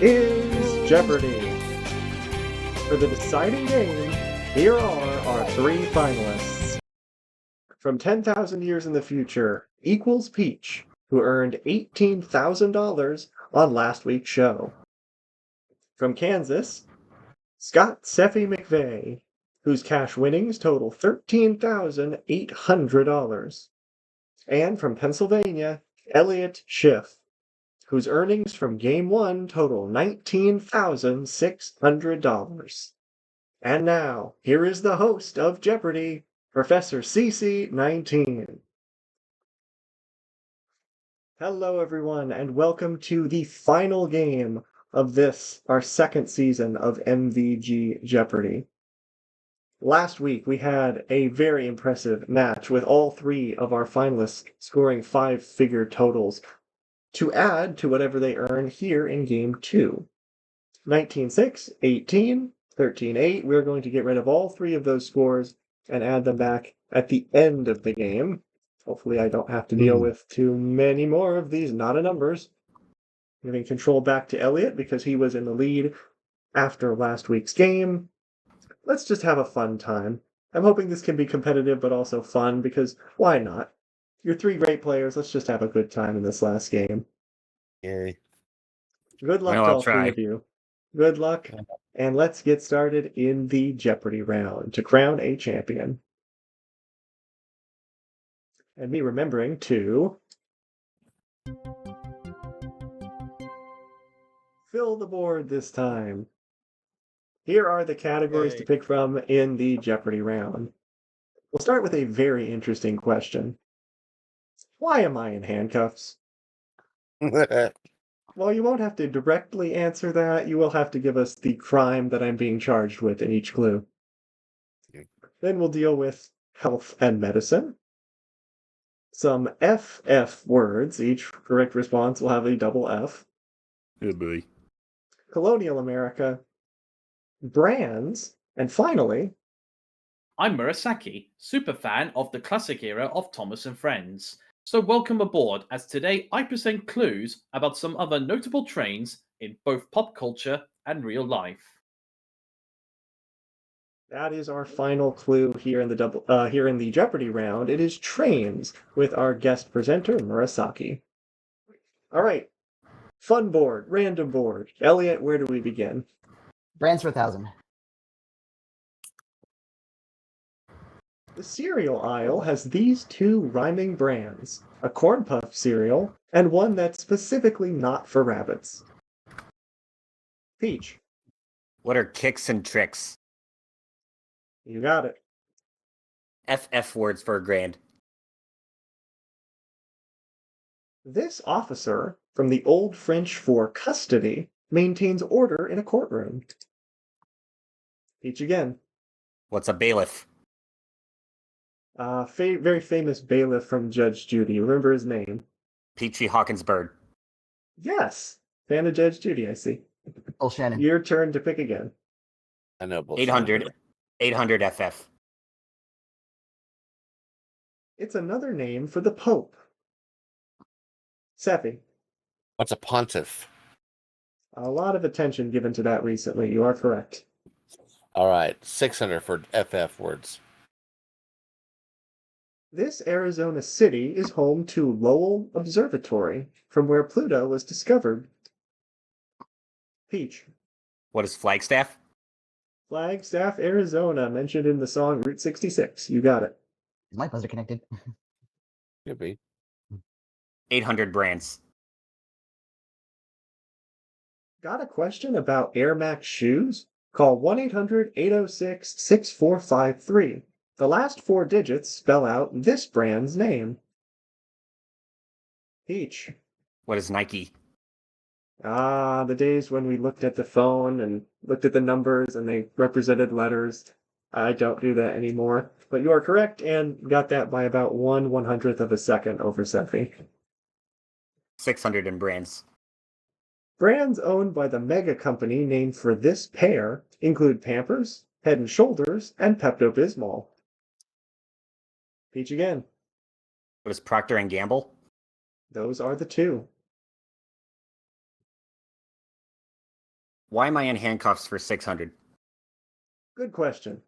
is Jeopardy! For the deciding game, here are our three finalists. From 10,000 years in the future, equals Peach, who earned $18,000 on last week's show. From Kansas, Scott Sephy McVeigh, whose cash winnings total $13,800. And from Pennsylvania, Elliott Schiff, whose earnings from Game 1 total $19,600. And now, here is the host of Jeopardy, Professor CC19. Hello, everyone, and welcome to the final game of this, our second season of MVG Jeopardy! Last week, we had a very impressive match with all three of our finalists scoring five-figure totals to add to whatever they earn here in Game 2. 19.6, 18, 13.8. We're going to get rid of all three of those scores and add them back at the end of the game. Hopefully I don't have to deal with too many more of these not a numbers. Giving control back to Elliott because he was in the lead after last week's game. Let's just have a fun time. I'm hoping this can be competitive but also fun because why not? You're three great players. Let's just have a good time in this last game. Yay. Good luck Well, to I'll all three try. of you. Good luck, and let's get started in the Jeopardy round to crown a champion. And me remembering to fill the board this time. Here are the categories to pick from in the Jeopardy round. We'll start with a very interesting question. Why am I in handcuffs? Well, you won't have to directly answer that. You will have to give us the crime that I'm being charged with in each clue. Then we'll deal with health and medicine. Some FF words. Each correct response will have a double F. Good boy. Colonial America. Brands. And finally, I'm Murasaki, super fan of the classic era of Thomas and Friends. So welcome aboard, as today I present clues about some other notable trains in both pop culture and real life. that is our final clue here in the Jeopardy round. It is trains with our guest presenter Murasaki. All right, fun board, random board. Elliott, where do we begin? Brands for 1,000. The cereal aisle has these two rhyming brands, a Corn Puff cereal and one that's specifically not for rabbits. Peach, What are kicks and tricks? you got it. FF words for grand. This officer, from the Old French for custody, maintains order in a courtroom. Peach again. What's a bailiff? Very famous bailiff from Judge Judy. Remember his name? Peachy Hawkins Bird. Yes. Fan of Judge Judy, I see. Bull Shannon. Your turn to pick again. I know both. 800 FF. It's another name for the Pope. Sephy. What's a pontiff? A lot of attention given to that recently. You are correct. All right, 600 for FF words. This Arizona city is home to Lowell Observatory, from where Pluto was discovered. Peach. What is Flagstaff? Flagstaff, Arizona, mentioned in the song Route 66. You got it. Is my buzzer connected? Could be. 800 brands. Got a question about Air Max shoes? Call 1-800-806-6453. The last four digits spell out this brand's name. Peach. What is Nike? The days when we looked at the phone and looked at the numbers and they represented letters. I don't do that anymore. But you are correct and got that by about 1/100th of a second over Sephy. 600 in brands. Brands owned by the mega company named for this pair include Pampers, Head & Shoulders, and Pepto-Bismol. Peach again. What is Procter & Gamble? Those are the two. Why am I in handcuffs for 600? Good question.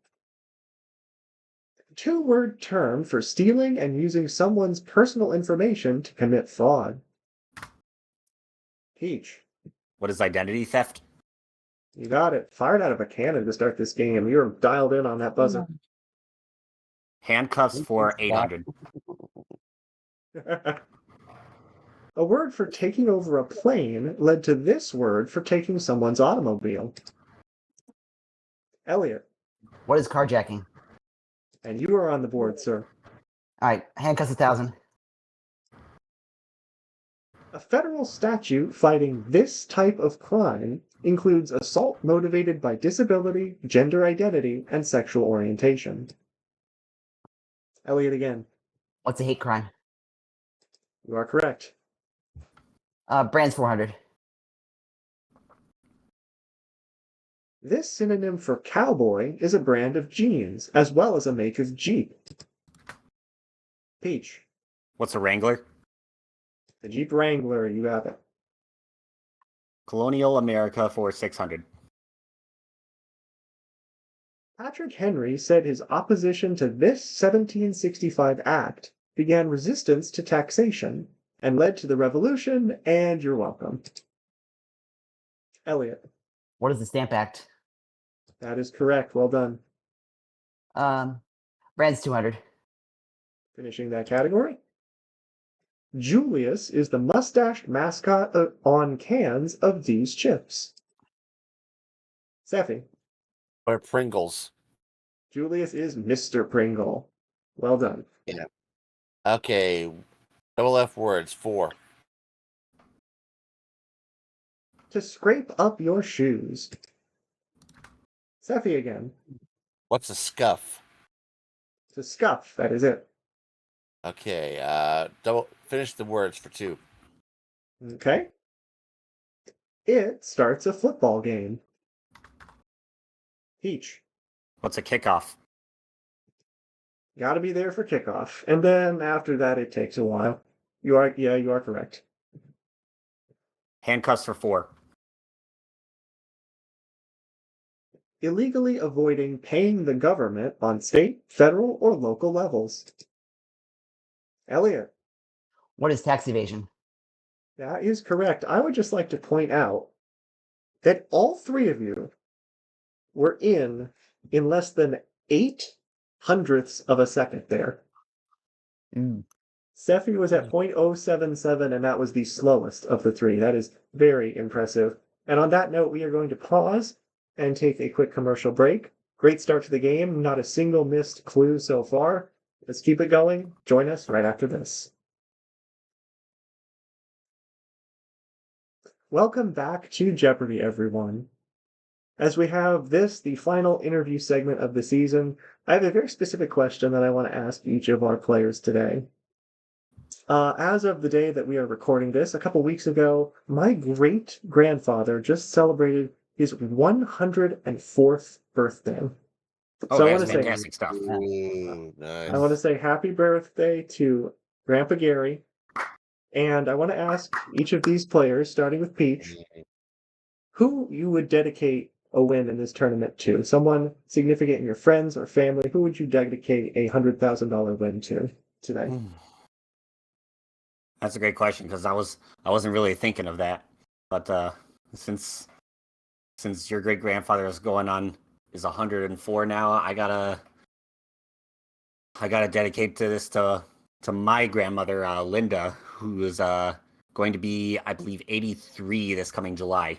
Two-word term for stealing and using someone's personal information to commit fraud. Peach, What is identity theft? you got it. Fired out of a cannon to start this game. You're dialed in on that buzzer. Handcuffs for 800. A word for taking over a plane led to this word for taking someone's automobile. Elliott, What is carjacking? and you are on the board, sir. All right, handcuffs 1,000. A federal statute fighting this type of crime includes assault motivated by disability, gender identity, and sexual orientation. Elliott again. What's a hate crime? You are correct. Brands 400. This synonym for cowboy is a brand of jeans, as well as a make of Jeep. Peach, What's a Wrangler? the Jeep Wrangler, you have it. Colonial America for 600. Patrick Henry said his opposition to this 1765 act began resistance to taxation and led to the revolution, and you're welcome. Elliott, What is the Stamp Act? that is correct. Well done. Brands 200. Finishing that category. Julius is the mustached mascot on cans of these chips. Sephy, Or Pringles. Julius is Mr. Pringle. Well done. Okay. Double F words. 4. To scrape up your shoes. Sephy again. What's a scuff? To scuff, that is it. Okay. Finish the words for 2. Okay. It starts a football game. Peach, What's a kickoff? gotta be there for kickoff. And then after that, it takes a while. You are correct. Handcuffs for 4. Illegally avoiding paying the government on state, federal, or local levels. Elliott, What is tax evasion? that is correct. I would just like to point out that all three of you were in less than 0.08 of a second there. Sephy was at 0.077, and that was the slowest of the three. That is very impressive. And on that note, we are going to pause and take a quick commercial break. Great start to the game. Not a single missed clue so far. Let's keep it going. Join us right after this. Welcome back to Jeopardy, everyone. As we have this, the final interview segment of the season, I have a very specific question that I want to ask each of our players today. As of the day that we are recording this, a couple weeks ago, my great-grandfather just celebrated his 104th birthday. Oh, So I that's want to say, fantastic stuff. Ooh, nice. I want to say happy birthday to Grandpa Gary, and I want to ask each of these players, starting with Peach, who you would dedicate a win in this tournament to? Someone significant in your friends or family? Who would you dedicate a $100,000 win to today? That's a great question because I wasn't really thinking of that, but since your great grandfather is 104 now, I gotta dedicate this to my grandmother Linda, who is going to be, I believe, 83 this coming July.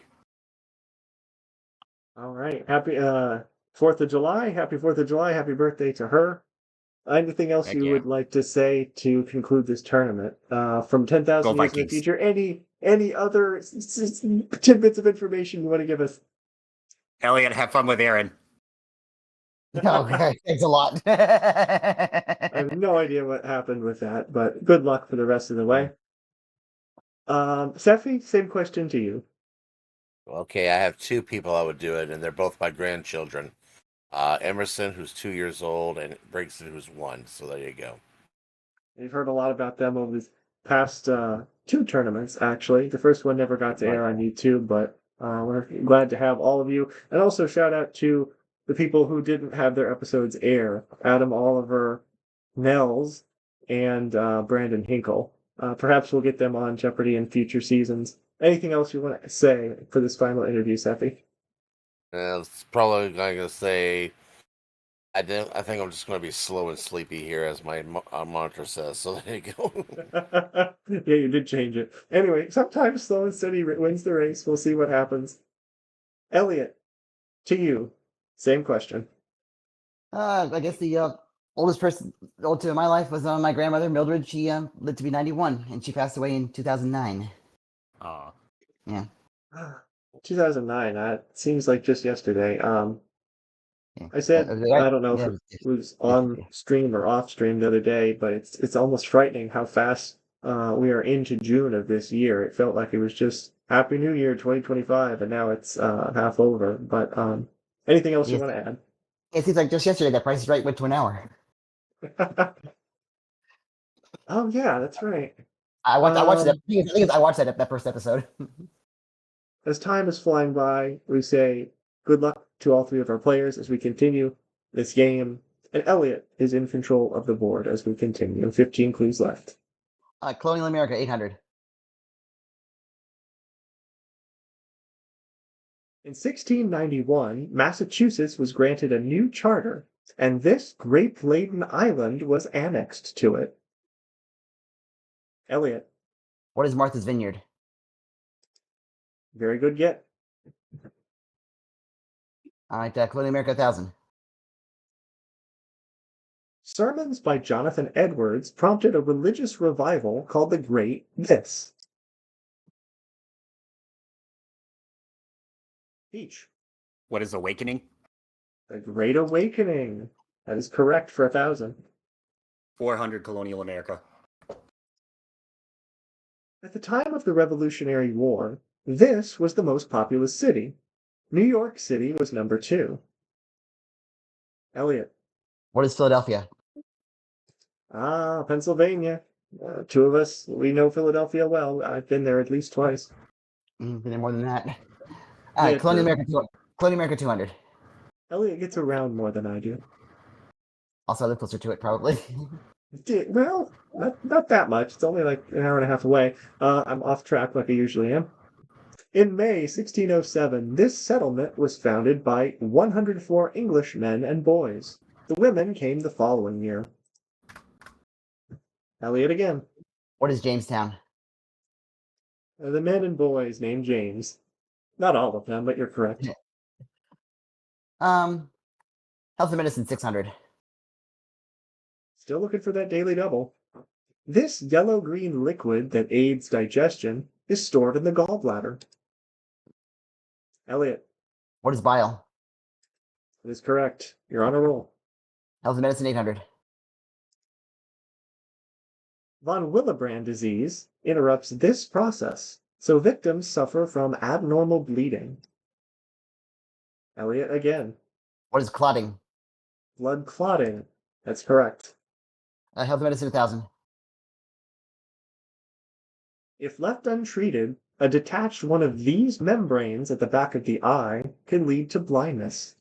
All right. Happy 4th of July. Happy 4th of July. Happy birthday to her. Anything else Heck you yeah. would like to say to conclude this tournament? From 10,000 Go years in the Vikings. future, any other tidbits of information you want to give us? Elliott, have fun with Aaron. Okay, thanks a lot. I have no idea what happened with that, but good luck for the rest of the way. Sephy, same question to you. Okay, I have 2 people I would do it, and they're both my grandchildren. Emerson, who's 2 years old, and Brigson, who's 1. So there you go. You've heard a lot about them over these past 2 tournaments, actually. The first one never got to air on YouTube, but We're glad to have all of you. And also shout out to the people who didn't have their episodes air. Adam Oliver, Nels, and Brandon Hinkle. Perhaps we'll get them on Jeopardy in future seasons. Anything else you want to say for this final interview, Sephy? It's probably going to say I think I'm just going to be slow and sleepy here, as my monitor says. So there you go. Yeah, you did change it. Anyway, sometimes slow and steady wins the race. We'll see what happens. Elliott, to you, same question. I guess the oldest person old in my life was my grandmother, Mildred. She lived to be 91, and she passed away in 2009. Aw. Yeah. 2009. That seems like just yesterday. Yeah. I said I don't know if Yeah, it was on yesterday. stream or off stream the other day, but it's almost frightening how fast we are into June of this year. It felt like it was just Happy New Year 2025, and now it's half over. But anything else you Yes. want to It seems like just yesterday that Price is Right went to an hour. add? Oh yeah, that's right. I watched that. Um, I think I watched that first episode. as time is flying by, we say good luck to all three of our players as we continue this game. And Elliott is in control of the board as we continue. 15 clues left. Colonial America 800. In 1691, Massachusetts was granted a new charter, and this grape-laden island was annexed to it. Elliott, What is Martha's Vineyard? very good get. All right, Colonial America 1000. Sermons by Jonathan Edwards prompted a religious revival called the Great This. Peach, What is awakening? the Great Awakening. That is correct for 1,000. 400 Colonial America. At the time of the Revolutionary War, this was the most populous city. New York City was number 2. Elliott. What is Philadelphia? Pennsylvania. Two of us, we know Philadelphia well. I've been there at least twice. Been there more than that. Yeah, Colonial true. America. Colonial America 200. Elliott gets around more than I do. Also, I live closer to it, probably. Well, not that much. It's only like an hour and a half away. I'm off track like I usually am. In May 1607, this settlement was founded by 104 English men and boys. The women came the following year. Elliott again. What is Jamestown? The men and boys named James. Not all of them, but you're correct. Health and Medicine 600. Still looking for that daily double. This yellow-green liquid that aids digestion is stored in the gallbladder. Elliott, What is bile? that is correct. You're on a roll. Health and Medicine 800. Von Willebrand disease interrupts this process, so victims suffer from abnormal bleeding. Elliott again. What is clotting? Blood clotting. That's correct. Health and Medicine 1000. If left untreated, a detached one of these membranes at the back of the eye can lead to blindness.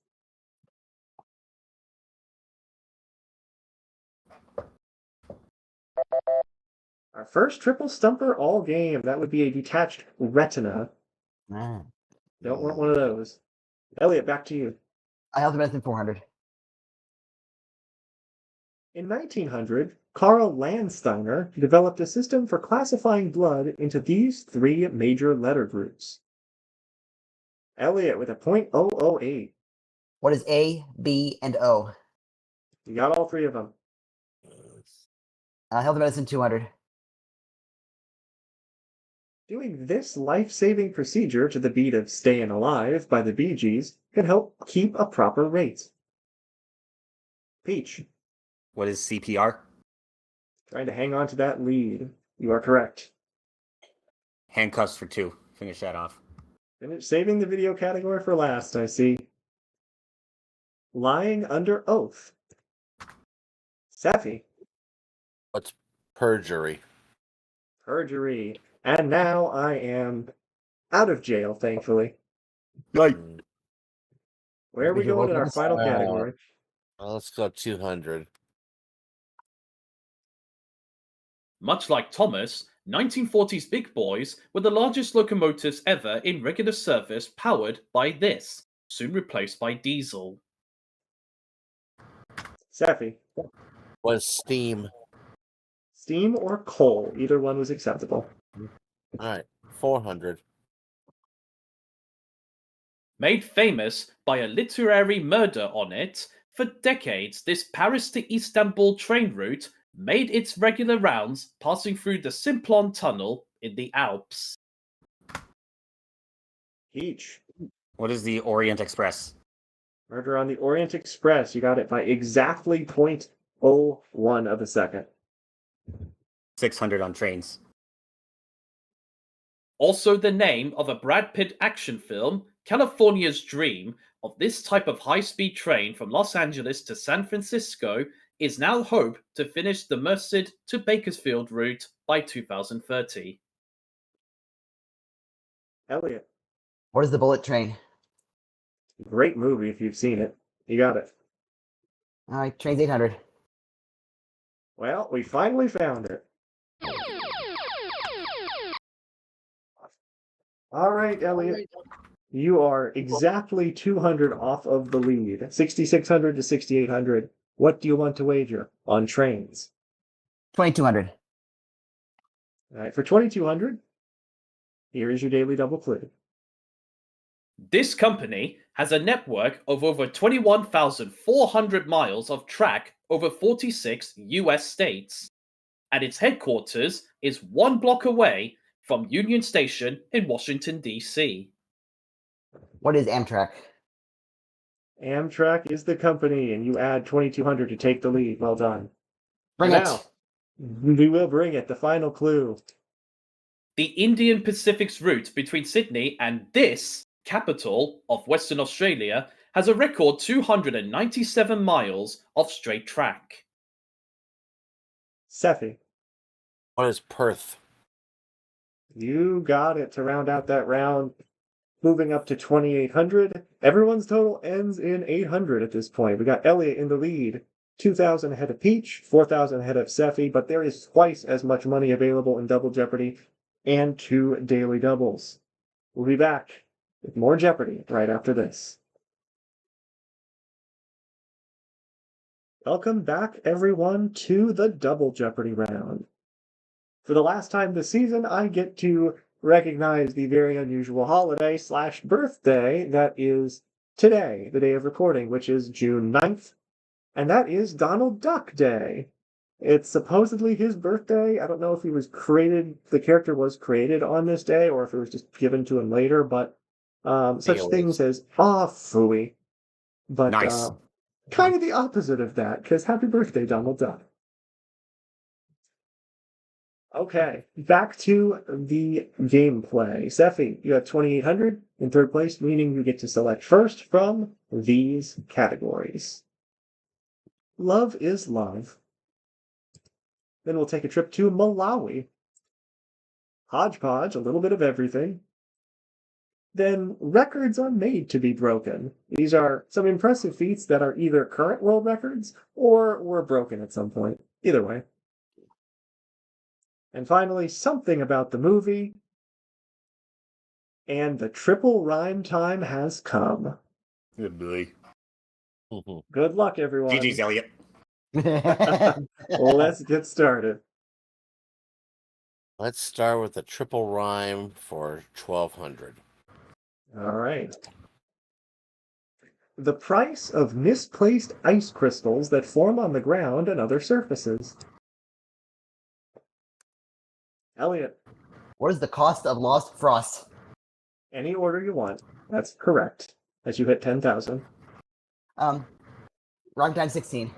Our first triple stumper all game. That would be a detached retina. Don't want one of those. Elliott, back to you. Health and Medicine 400. In 1900, Carl Landsteiner developed a system for classifying blood into these 3 major letter groups. Elliott with a .008. What is A, B, and O? You got all 3 of them. Health and Medicine 200. Doing this life-saving procedure to the beat of Stayin' Alive by the Bee Gees can help keep a proper rate. Peach, What is CPR? trying to hang on to that lead. You are correct. Handcuffs for 2. Finish that off. Saving the video category for last, I see. Lying under oath. Sephy, What's perjury? perjury. And now I am out of jail, thankfully. Like, Where are we going in our final category? Let's go 200. Much like Thomas, 1940s big boys were the largest locomotives ever in regular service powered by this, soon replaced by diesel. Sephy. Was steam. Steam or coal? Either one was acceptable. All right, 400. Made famous by a literary murder on it, for decades this Paris to Istanbul train route made its regular rounds passing through the Simplon tunnel in the Alps. Peach. what is the Orient Express? Murder on the Orient Express. You got it by exactly 0.01 of a second. 600 on trains. Also the name of a Brad Pitt action film, California's Dream, of this type of high-speed train from Los Angeles to San Francisco is now hoped to finish the Merced to Bakersfield route by 2030. Elliott. What is the bullet train? Great movie if you've seen it. You got it. All right, train's 800. Well, we finally found it. All right, Elliott. You are exactly 200 off of the lead. 6,600 to 6,800. What do you want to wager on trains? 2200. All right, for 2,200, here is your daily double clue. This company has a network of over 21,400 miles of track over 46 US states, and its headquarters is 1 block away from Union Station in Washington, D.C. What is Amtrak? Amtrak is the company, and you add 2,200 to take the lead. Well done. Bring And it. now, we will bring it. The final clue. The Indian Pacific's route between Sydney and this capital of Western Australia has a record 297 miles of straight track. Sephy. What is Perth? You got it to round out that round. Moving up to 2,800. Everyone's total ends in 800 at this point. We got Elliott in the lead. 2,000 ahead of Peach, 4,000 ahead of Sephy, but there is twice as much money available in Double Jeopardy and 2 daily doubles. We'll be back with more Jeopardy right after this. Welcome back, everyone, to the Double Jeopardy round. For the last time this season, I get to recognize the very unusual holiday / birthday that is today, the day of recording, which is June 9th, and that is Donald Duck Day. It's supposedly his birthday. I don't know if he was created, the character was created on this day, or if it was just given to him later, but such things as, phooey. But Nice. kind of the opposite of that, because happy birthday, Donald Duck. Okay, back to the gameplay. Sephy, you have 2,800 in third place, meaning you get to select first from these categories. Love is love. Then we'll take a trip to Malawi. Hodgepodge, a little bit of everything. Then records are made to be broken. These are some impressive feats that are either current world records or were broken at some point. Either way. And finally, something about the movie. And the triple rhyme time has come. Good boy. Good luck, everyone. GG's, Elliott. Let's get started. Let's start with a triple rhyme for 1,200. All right. The price of misplaced ice crystals that form on the ground and other surfaces. Elliott. What is the cost of lost frost? Any order you want. That's correct. As you hit 10,000. Rhyme time 16.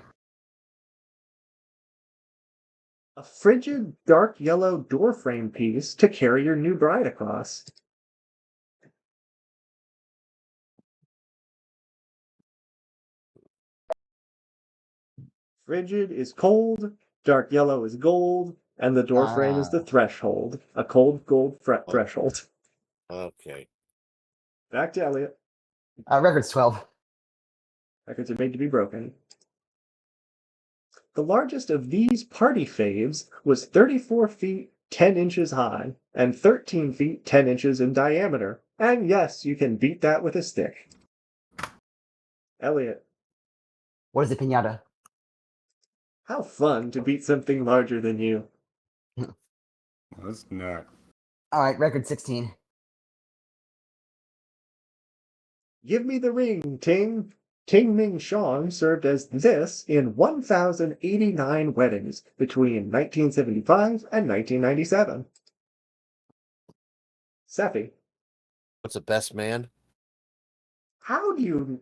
A frigid, dark yellow door frame piece to carry your new bride across. Frigid is cold, dark yellow is gold, and the door frame is the threshold. A cold gold threshold. Okay. Back to Elliott. Record's 12. Records are made to be broken. The largest of these party faves was 34 feet 10 inches high and 13 feet 10 inches in diameter. And yes, you can beat that with a stick. Elliott, What is a pinata? how fun to beat something larger than you. That's not. All right, record 16. Give me the ring, Ting. Ting Ming Shong served as this in 1,089 weddings between 1975 and 1997. Sephy, What's the best man? how are you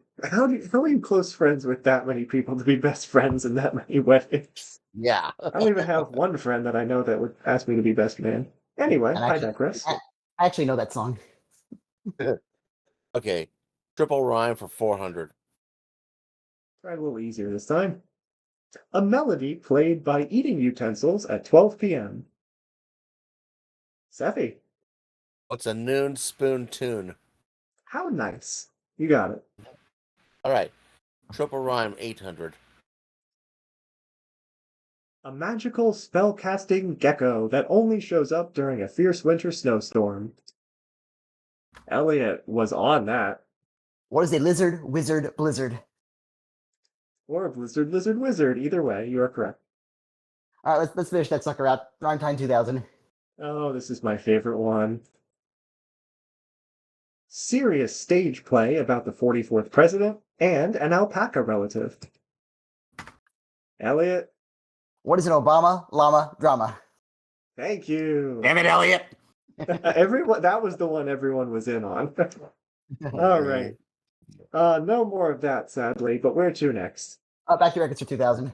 close friends with that many people to be best friends in that many weddings? Yeah. I don't even have one friend that I know that would ask me to be best man. Anyway, And I digress. I actually know that song. Okay, triple rhyme for 400. Try a little easier this time. A melody played by eating utensils at 12 p.m. Sephy, What's a noon spoon tune? how nice. You got it. All right, triple rhyme 800. A magical spell-casting gecko that only shows up during a fierce winter snowstorm. Elliott was on that. What is a lizard, wizard, blizzard? Or a blizzard, lizard, wizard. Either way, you are correct. All right, let's finish that sucker out. Rhyme time 2000. Oh, this is my favorite one. Serious stage play about the 44th president and an alpaca relative. Elliott, What is an Obama llama drama? thank you. Damn it, Elliot! Everyone, that was the one everyone was in on. All right. No more of that, sadly, but where to next? Back to records for 2000.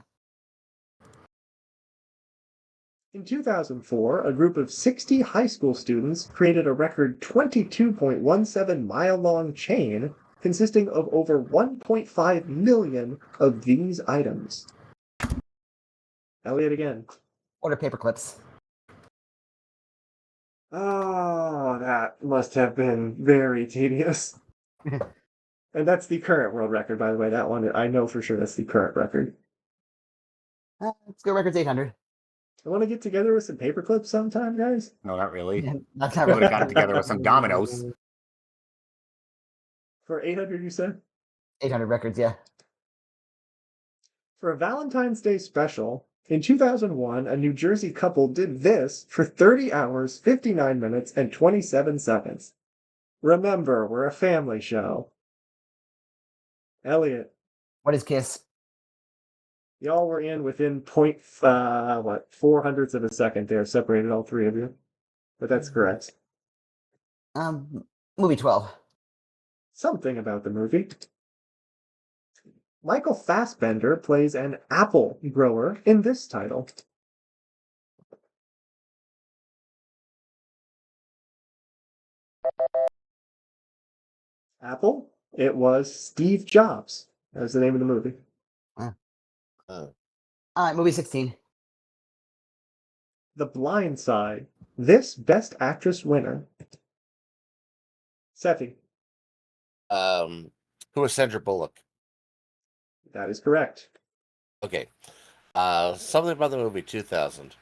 In 2004, a group of 60 high school students created a record 22.17-mile-long chain consisting of over 1.5 million of these items. Elliott again. What are paper clips? Oh, that must have been very tedious. And that's the current world record, by the way. That one, I know for sure that's the current record. Let's go records 800. I want to get together with some paper clips sometime, guys. No, not really. That's I not would really have got it together with some dominoes. For 800, you said? 800 records, yeah. For a Valentine's Day special, in 2001, a New Jersey couple did this for 30 hours, 59 minutes, and 27 seconds. Remember, we're a family show. Elliott, What is kiss? y'all were in within 4 hundredths of a second there, separated all three of you. But that's correct. Movie 12. Something about the movie. Michael Fassbender plays an apple grower in this title. Apple? It was Steve Jobs. That was the name of the movie. All right, movie 16. The Blind Side. This Best Actress winner. Sephy. Who was Sandra Bullock? That is correct. Okay. Something about the movie 2000.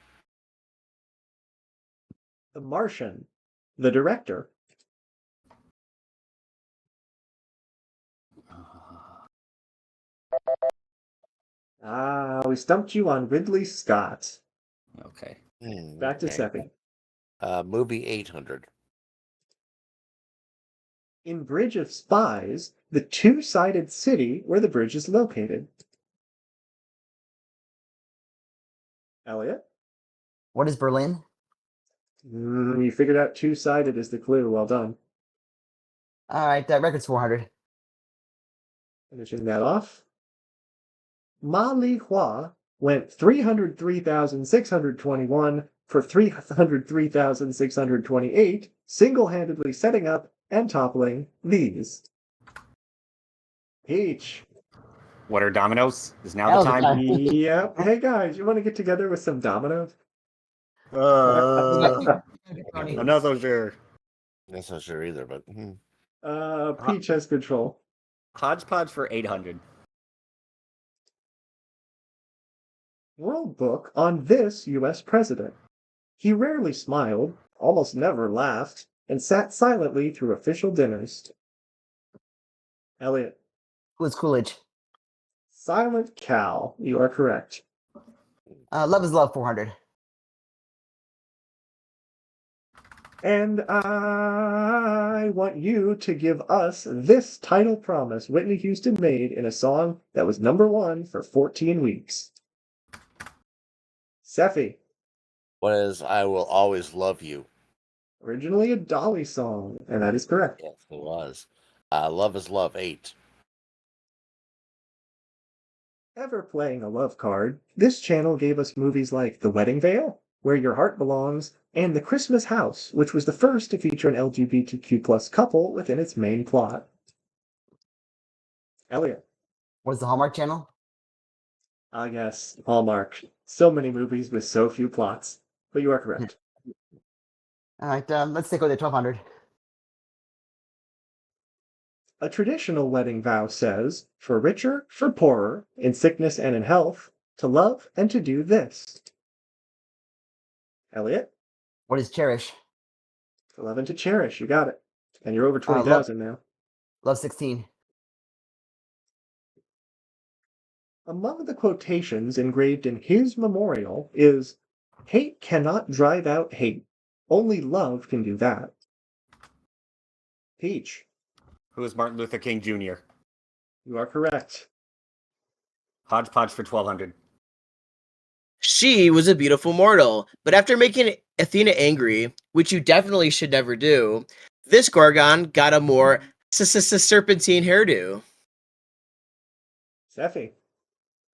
The Martian. The director. We stumped you on Ridley Scott. Okay. Back to Okay. Sephy. Movie 800. In Bridge of Spies, the two-sided city where the bridge is located. Elliott? What is Berlin? You figured out two-sided is the clue. Well done. All right, records 400. Finishing that off. Ma Li Hua went 303,621 for 303,628, single-handedly setting up and toppling these. Peach. What are dominoes? Is now Now's the the time? time. Yep. Hey guys, you want to get together with some dominoes? I'm not so sure. I'm not so sure either, but Peach has control. Hodgepodge for 800. World Book on this U.S. president. He rarely smiled, almost never laughed, and sat silently through official dinners. Elliott. Who is Coolidge? Silent Cal. You are correct. Love is Love 400. And I want you to give us this title promise Whitney Houston made in a song that was #1 for 14 weeks. Sephy. What is I Will Always Love You? Originally a Dolly song, and that is correct. Yes, it was. Love is Love 8. Ever playing a love card, this channel gave us movies like The Wedding Veil, Where Your Heart Belongs, and The Christmas House, which was the first to feature an LGBTQ+ couple within its main plot. Elliott. What is the Hallmark Channel? I guess Hallmark. So many movies with so few plots. But you are correct. All right, let's take away the 1200. A traditional wedding vow says, for richer, for poorer, in sickness and in health, to love and to do this. Elliott. What is Cherish? To love and to cherish. You got it. And you're over 20,000 now. Love 16. Among the quotations engraved in his memorial is, hate cannot drive out hate. Only love can do that. Peach. Who is Martin Luther King Jr.? You are correct. Hodgepodge for 1200. She was a beautiful mortal, but after making Athena angry, which you definitely should never do, this Gorgon got a more serpentine hairdo. Sephy.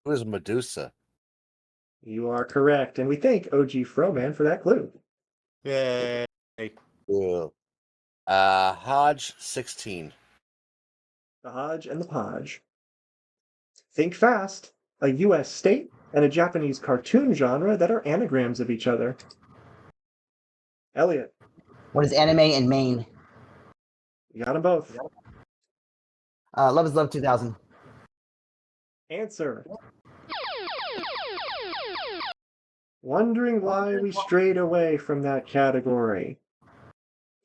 Who is Medusa? You are correct, and we thank OG Froman for that clue. Yay. Cool. Hodge 16. The Hodge and the Podge. Think fast. A U.S. state and a Japanese cartoon genre that are anagrams of each other. Elliott. What is Anime in Maine? You got them both. Love is Love 2000. Answer. Wondering why we strayed away from that category.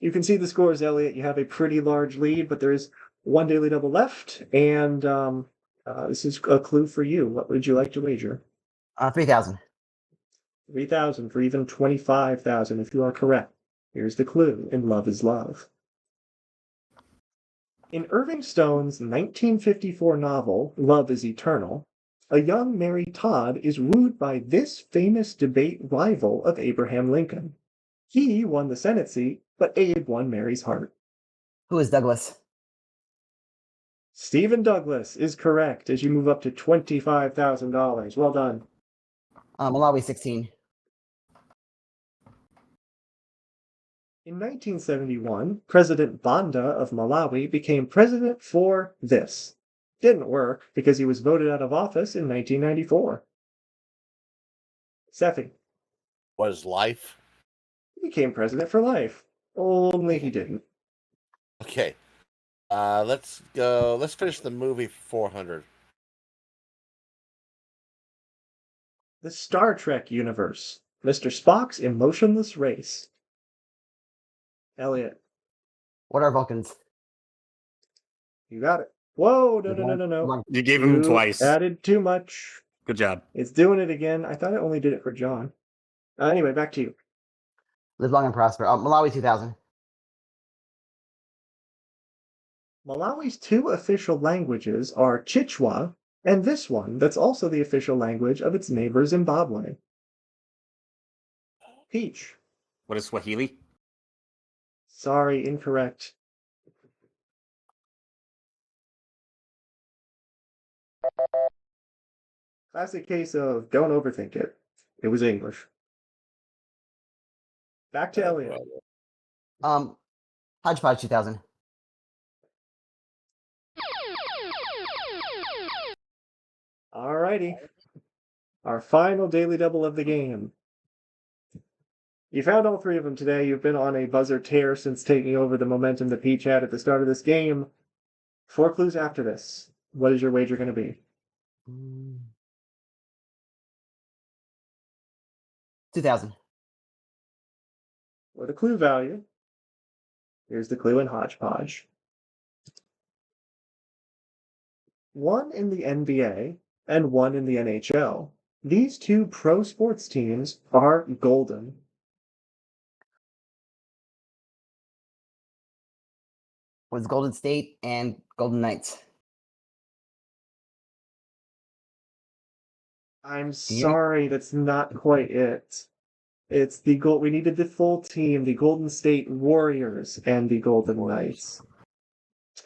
You can see the scores, Elliott. You have a pretty large lead, but there is one daily double left, and this is a clue for you. What would you like to wager? 3000. 3,000 for even 25,000 if you are correct. Here's the clue in Love is Love. In Irving Stone's 1954 novel, Love is Eternal, a young Mary Todd is wooed by this famous debate rival of Abraham Lincoln. He won the Senate seat, but Abe won Mary's heart. Who is Douglas? Stephen Douglas is correct as you move up to $25,000. Well done. Malawi 16. In 1971, President Banda of Malawi became president for this. Didn't work because he was voted out of office in 1994. Sephy. What is Life? He became president for life. Only he didn't. Okay. Let's go. Let's finish the movie 400. The Star Trek universe. Mr. Spock's emotionless race. Elliott. What are Vulcans? You got it. Whoa, no. You gave him twice. Added too much. Good job. It's doing it again. I thought I only did it for John. Anyway, back to you. Live long and prosper. Malawi 2000. Malawi's two official languages are Chichwa and this one that's also the official language of its neighbor Zimbabwe. Peach. What is Swahili? Sorry, incorrect. Classic case of don't overthink it. It was English. Back to Elliott. Hodgepodge 2000. Alrighty. Our final daily double of the game. You found all three of them today. You've been on a buzzer tear since taking over the momentum that Peach had at the start of this game. 4 clues after this. What is your wager going to be? 2,000. For the clue value, here's the clue in Hodgepodge. 1 in the NBA and 1 in the NHL. These 2 pro sports teams are golden. Was Golden State and Golden Knights. I'm you- sorry, that's not quite it. It's the we needed the full team, the Golden State Warriors and the Golden Knights.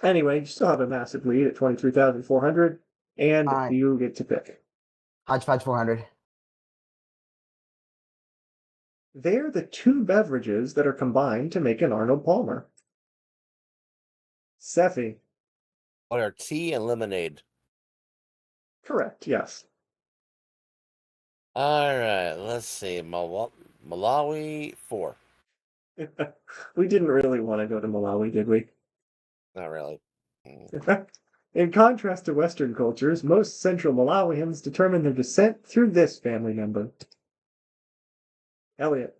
Anyway, you still have a massive lead at 23,400, and you get to pick. Hodgepodge 400. They're the 2 beverages that are combined to make an Arnold Palmer. Sephy. What are tea and lemonade? Correct, yes. All right, let's see. Malawi 4. We didn't really want to go to Malawi, did we? Not really. In contrast to Western cultures, most Central Malawians determine their descent through this family member. Elliott.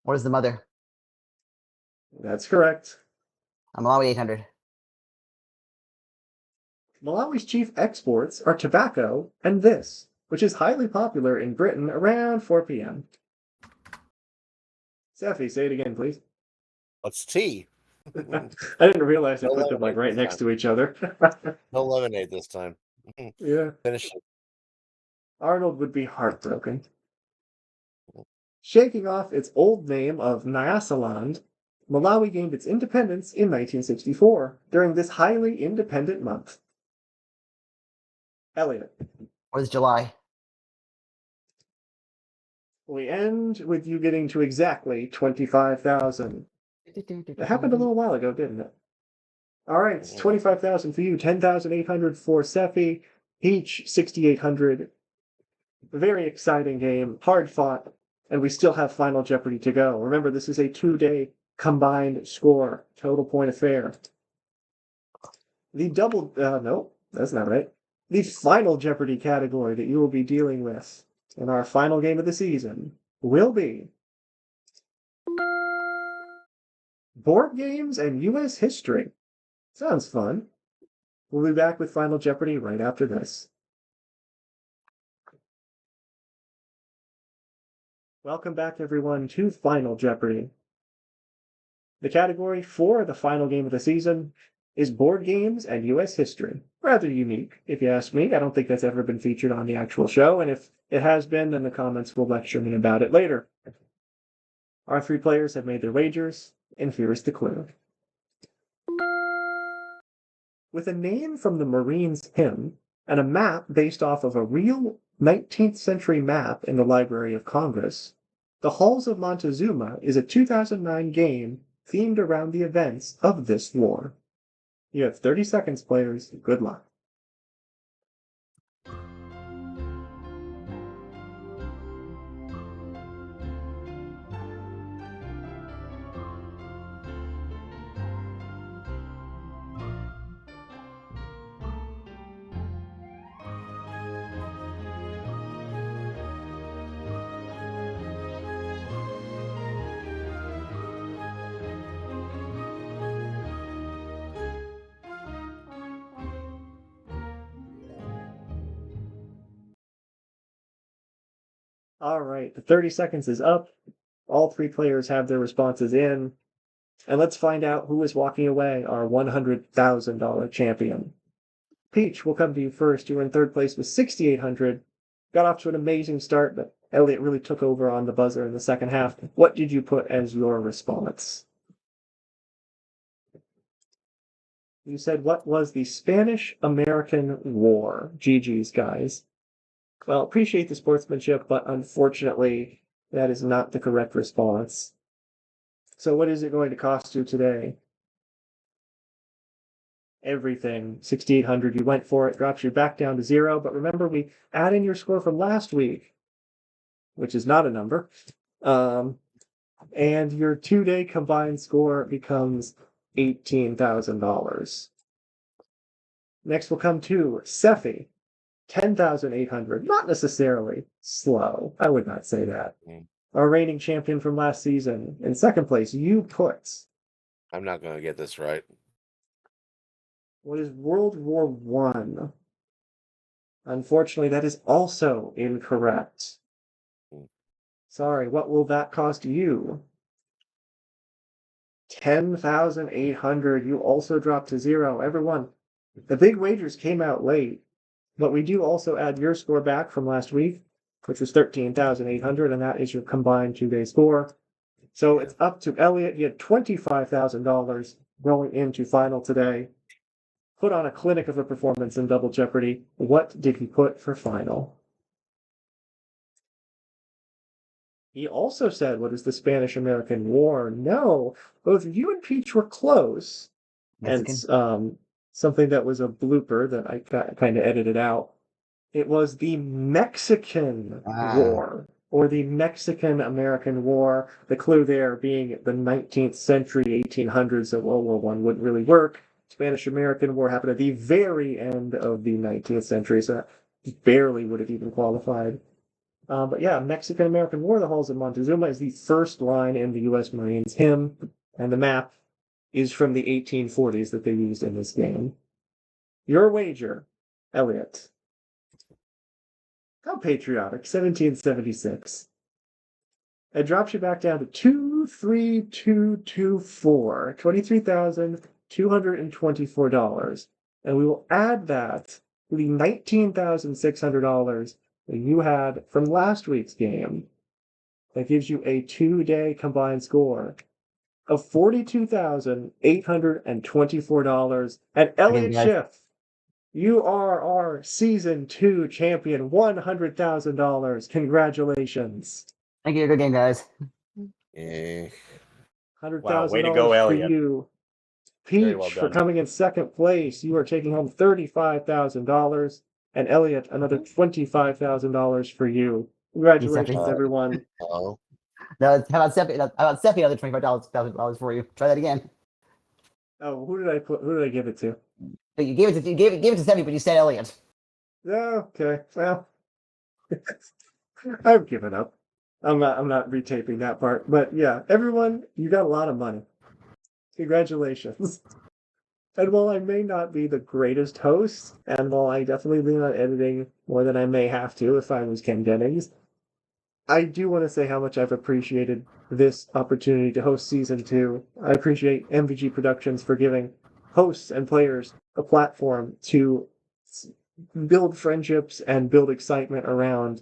What is the mother? That's correct. Malawi 800. Malawi's chief exports are tobacco and this, which is highly popular in Britain around 4 p.m. Sephy, say it again, please. What's tea? I didn't realize I put them like right next to each other. No lemonade this time. Yeah. Finish it. Arnold would be heartbroken. Shaking off its old name of Nyasaland, Malawi gained its independence in 1964 during this highly independent month. Elliott. What is July? We end with you getting to exactly 25,000. It happened a little while ago, didn't it? All right, it's 25,000 for you, 10,800 for Sephy, Peach 6,800. Very exciting game, hard fought, and we still have Final Jeopardy to go. Remember, this is a 2-day combined score, total point affair. The double, no, that's not right. The Final Jeopardy category that you will be dealing with in our final game of the season will be board games and U.S. history. Sounds fun. We'll be back with Final Jeopardy right after this. Welcome back, everyone, to Final Jeopardy. The category for the final game of the season is board games and U.S. history. Rather unique, if you ask me. I don't think that's ever been featured on the actual show, and if it has been, then the comments will lecture me about it later. Our 3 players have made their wagers, and here is the clue. With a name from the Marines' hymn and a map based off of a real 19th century map in the Library of Congress, The Halls of Montezuma is a 2009 game themed around the events of this war. You have 30 seconds, players. Good luck. All right, the 30 seconds is up. All 3 players have their responses in. And let's find out who is walking away our $100,000 champion. Peach, we'll come to you first. You were in 3rd place with 6,800. Got off to an amazing start, but Elliott really took over on the buzzer in the second half. What did you put as your response? You said, what was the Spanish-American War? GG's, guys. Well, appreciate the sportsmanship, but unfortunately, that is not the correct response. So what is it going to cost you today? Everything. 6,800. You went for it, drops you back down to 0. But remember, we add in your score from last week, which is not a number. and your 2-day combined score becomes $18,000. Next we'll come to Sephy, 10,800. Not necessarily slow. I would not say that. Our reigning champion from last season. In second place, you put. I'm not going to get this right. What is World War One? Unfortunately, that is also incorrect. Sorry, what will that cost you? 10,800. You also dropped to 0. Everyone, the big wagers came out late, but we do also add your score back from last week, which was 13,800, and that is your combined 2-day score. So it's up to Elliott. He had $25,000 going into final today. Put on a clinic of a performance in Double Jeopardy. What did he put for final? He also said, what is the Spanish-American War? No, both you and Peach were close. Mexican. And something that was a blooper that I kind of edited out. It was the Mexican War, or the Mexican-American War. The clue there being the 19th century, 1800s, so World War I wouldn't really work. Spanish-American War happened at the very end of the 19th century, so that barely would have even qualified. But yeah, Mexican-American War, the Halls of Montezuma, is the first line in the U.S. Marines hymn, and the map is from the 1840s that they used in this game. Your wager, Elliott. How patriotic, 1776. It drops you back down to 23224, $23,224. And we will add that to the $19,600 that you had from last week's game. That gives you a 2-day combined score of $42,824. And Elliott Schiff, you are our Season 2 champion, $100,000. Congratulations. Thank you. Good game, guys. Eh. $100,000 Wow, way to go, for Elliott. you. Very Peach well for done. coming in second place. You are taking home $35,000. And Elliott, another $25,000 for you. Congratulations, Sephy. everyone. Oh, No, how about Sephy? Another $25,000 for you. Try that again. Oh, who did I give it to? But you gave it to Sephy, but you said Elliott. Okay, well, I've given up. I'm not retaping that part. But yeah, everyone, you got a lot of money. Congratulations. And while I may not be the greatest host, and while I definitely lean on editing more than I may have to if I was Ken Dennings, I do want to say how much I've appreciated this opportunity to host Season 2. I appreciate MVG Productions for giving hosts and players a platform to build friendships and build excitement around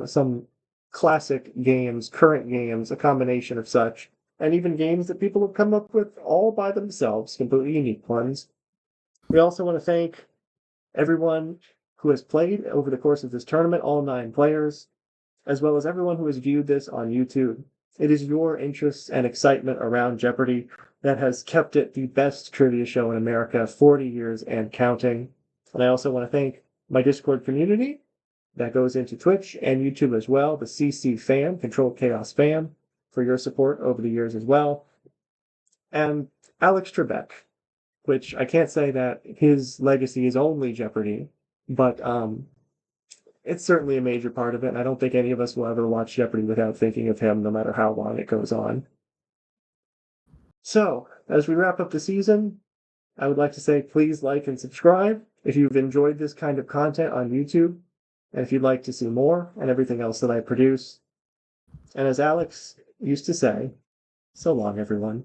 some classic games, current games, a combination of such, and even games that people have come up with all by themselves, completely unique ones. We also want to thank everyone who has played over the course of this tournament, all 9 players, as well as everyone who has viewed this on YouTube. It is your interests and excitement around Jeopardy that has kept it the best trivia show in America, 40 years and counting. And I also want to thank my Discord community that goes into Twitch and YouTube as well, the CC fam, Controlled Chaos fam, for your support over the years as well. And Alex Trebek, which I can't say that his legacy is only Jeopardy, but it's certainly a major part of it, and I don't think any of us will ever watch Jeopardy without thinking of him, no matter how long it goes on. So, as we wrap up the season, I would like to say please like and subscribe if you've enjoyed this kind of content on YouTube, and if you'd like to see more and everything else that I produce. And as Alex used to say, so long, everyone.